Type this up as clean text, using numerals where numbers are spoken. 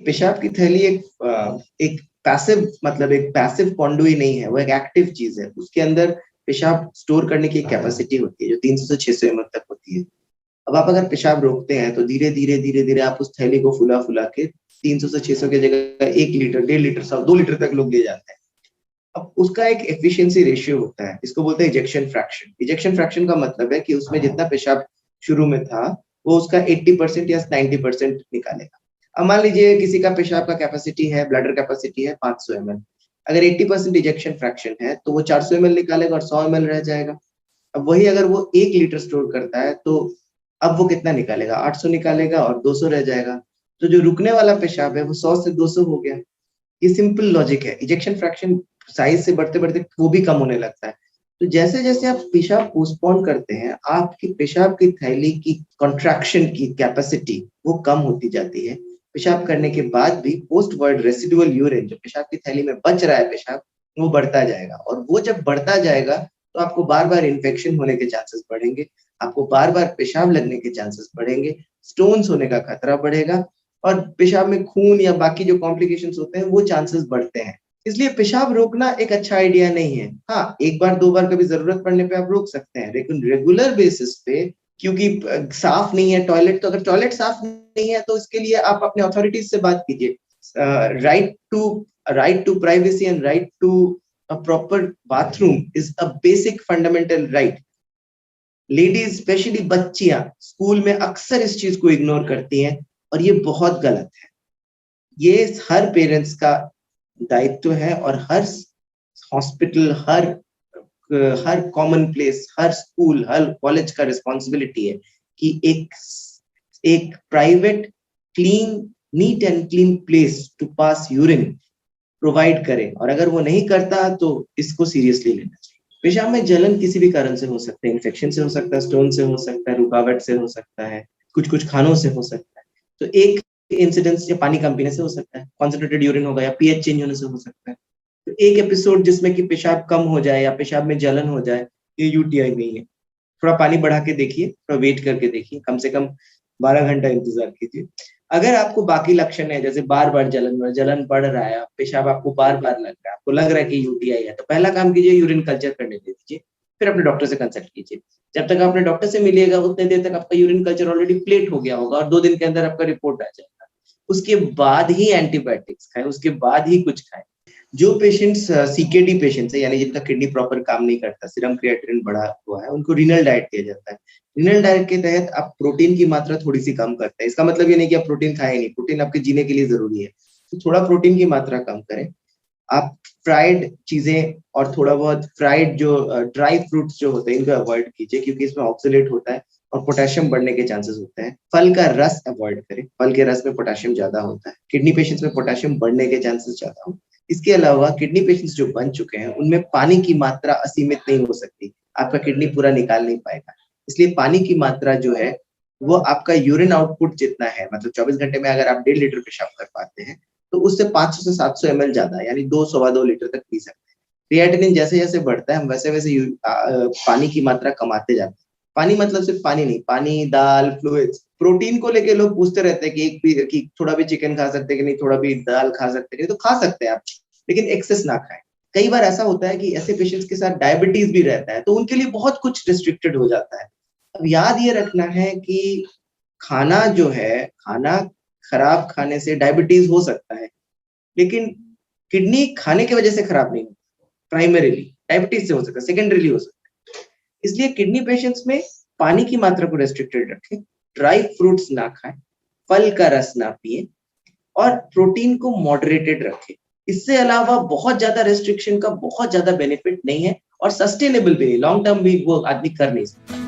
पेशाब की थैली एक पैसिव मतलब एक पैसिव कॉन्डुई नहीं है, वो एक एक्टिव चीज है। उसके अंदर पेशाब स्टोर करने की कैपेसिटी होती है जो 300 से 600 ml तक होती है। अब आप अगर पेशाब रोकते हैं तो धीरे धीरे धीरे धीरे आप उस थैली को फुला फुला के 300 से 600 की जगह 1 लीटर, 1.5 लीटर, 2 लीटर तक लोग ले जाते हैं। अब उसका एक एफिशिएंसी रेशियो होता है, इसको बोलते हैं इजेक्शन फ्रैक्शन। इजेक्शन फ्रैक्शन का मतलब है कि उसमें जितना पेशाब शुरू में था वो उसका 80% या 90% निकालेगा। अब मान लीजिए किसी का पेशाब का कैपेसिटी है, ब्लैडर कैपेसिटी है 500 ml, अगर 80% इजेक्शन फ्रैक्शन है तो वो 400 ml निकालेगा और 100 ml रह जाएगा। अब वही अगर वो 1 लीटर स्टोर करता है तो अब वो कितना निकालेगा, 800 निकालेगा और 200 रह जाएगा। तो जो रुकने वाला पेशाब है वो 100 से 200 हो गया। ये सिंपल लॉजिक है। इजेक्शन फ्रैक्शन साइज से बढ़ते बढ़ते वो भी कम होने लगता है। तो जैसे जैसे आप पेशाब पोस्टपोन करते हैं, आपकी पेशाब की थैली की कॉन्ट्रैक्शन की कैपेसिटी वो कम होती जाती है। पेशाब करने के बाद भी पोस्ट वर्ड रेसिडुअल यूरिन, जो पेशाब की थैली में बच रहा है पेशाब, वो बढ़ता जाएगा। और वो जब बढ़ता जाएगा तो आपको बार बार इन्फेक्शन होने के चांसेस बढ़ेंगे, आपको बार बार पेशाब लगने के चांसेस बढ़ेंगे, स्टोन्स होने का खतरा बढ़ेगा, और पेशाब में खून या बाकी जो कॉम्प्लिकेशंस होते हैं वो चांसेस बढ़ते हैं। इसलिए पेशाब रोकना एक अच्छा आइडिया नहीं है। हाँ, एक बार दो बार कभी जरूरत पड़ने पे आप रोक सकते हैं, लेकिन रेगुलर बेसिस पे, क्योंकि साफ नहीं है टॉयलेट, तो अगर टॉयलेट साफ नहीं है तो इसके लिए आप अपने अथॉरिटीज से बात कीजिए। Right to privacy and right to a proper bathroom is a basic fundamental right. Ladies specially बच्चियां स्कूल में अक्सर इस चीज को इग्नोर करती हैं और ये बहुत गलत है। ये हर पेरेंट्स का दायित्व है और हर हॉस्पिटल, हर कॉमन प्लेस, हर स्कूल, हर कॉलेज का रिस्पॉन्सिबिलिटी है कि एक private clean, neat and clean place to pass urine provide करें। और अगर वो नहीं करता तो इसको सीरियसली लेना चाहिए। पेशाब में जलन किसी भी कारण से हो सकता है, इन्फेक्शन से हो सकता है, स्टोन से हो सकता है, रुकावट से हो सकता है, कुछ कुछ खानों से हो सकता है। तो एक इंसिडेंस या पानी कम पीने से हो सकता है, कॉन्सेंट्रेटेड यूरिन होगा, या पीएच चेंज होने से हो सकता है। तो एक एपिसोड जिसमें कि पेशाब कम हो जाए या पेशाब में जलन हो जाए, ये यूटीआई नहीं है। थोड़ा पानी बढ़ा के देखिए, थोड़ा वेट करके देखिए, कम से कम 12 घंटा इंतजार कीजिए। अगर आपको बाकी लक्षण है, जैसे बार बार जलन बढ़ रहा है, पेशाब आपको बार बार लग रहा है, आपको लग रहा है कि यूटीआई है, तो पहला काम कीजिए, यूरिन कल्चर करने दे दीजिए, फिर अपने डॉक्टर से कंसल्ट कीजिए। जब तक आपने डॉक्टर से मिलिएगा उतने देर तक आपका यूरिन कल्चर ऑलरेडी प्लेट हो गया होगा और 2 दिन के अंदर आपका रिपोर्ट आ जाएगा। उसके बाद ही एंटीबायोटिक्स खाएं, उसके बाद ही कुछ खाएं। जो पेशेंट्स सीकेडी पेशेंट्स है, यानी जिनका किडनी प्रॉपर काम नहीं करता, सीरम क्रिएटिनिन बढ़ा हुआ है, उनको रीनल डाइट दिया जाता है। रीनल डाइट के तहत आप प्रोटीन की मात्रा थोड़ी सी कम करते हैं। इसका मतलब ये नहीं कि आप प्रोटीन खाएं नहीं, प्रोटीन आपके जीने के लिए जरूरी है, तो थोड़ा प्रोटीन की मात्रा कम करें। आप फ्राइड चीजें और थोड़ा बहुत फ्राइड जो ड्राई फ्रूट्स जो होते हैं इनको अवॉइड कीजिए, क्योंकि इसमें ऑक्सीडेट होता है और पोटेशियम बढ़ने के चांसेस होते हैं। फल का रस अवॉइड करें, फल के रस में पोटेशियम ज्यादा होता है, किडनी पेशेंट्स में पोटेशियम बढ़ने के चांसेस ज्यादा होते हैं। इसके अलावा किडनी पेशेंट्स जो बन चुके हैं उनमें पानी की मात्रा असीमित नहीं हो सकती, आपका किडनी पूरा निकाल नहीं पाएगा। इसलिए पानी की मात्रा जो है वो आपका यूरिन आउटपुट जितना है, मतलब 24 घंटे में अगर आप 1.5 लीटर पेशाब कर पाते हैं तो उससे 500 से 700 ml ज्यादा, यानी 2 सवा 2 लीटर तक पी सकते हैं। क्रिएटिनिन जैसे जैसे बढ़ता है हम वैसे वैसे पानी की मात्रा कमाते जाते हैं। पानी मतलब सिर्फ पानी नहीं, पानी, दाल, फ्लूइड्स। प्रोटीन को लेके लोग पूछते रहते हैं कि थोड़ा भी चिकन खा सकते हैं कि नहीं, थोड़ा भी दाल खा सकते हैं, तो खा सकते हैं आप, लेकिन एक्सेस ना खाएं। कई बार ऐसा होता है कि ऐसे पेशेंट्स के साथ डायबिटीज भी रहता है, तो उनके लिए बहुत कुछ रिस्ट्रिक्टेड हो जाता है। अब याद ये रखना है कि खाना जो है, खाना खराब खाने से डायबिटीज हो सकता है, लेकिन किडनी खाने की वजह से खराब नहीं होती। प्राइमरीली डायबिटीज से हो सकता है, सेकेंडरीली हो सकता है। इसलिए किडनी पेशेंट्स में पानी की मात्रा को रेस्ट्रिक्टेड रखें, ड्राई फ्रूट्स ना खाएं, फल का रस ना पिए और प्रोटीन को मॉडरेटेड रखें। इससे अलावा बहुत ज्यादा रेस्ट्रिक्शन का बहुत ज्यादा बेनिफिट नहीं है और सस्टेनेबल भी नहीं, लॉन्ग टर्म भी वो आदमी कर नहीं सकता।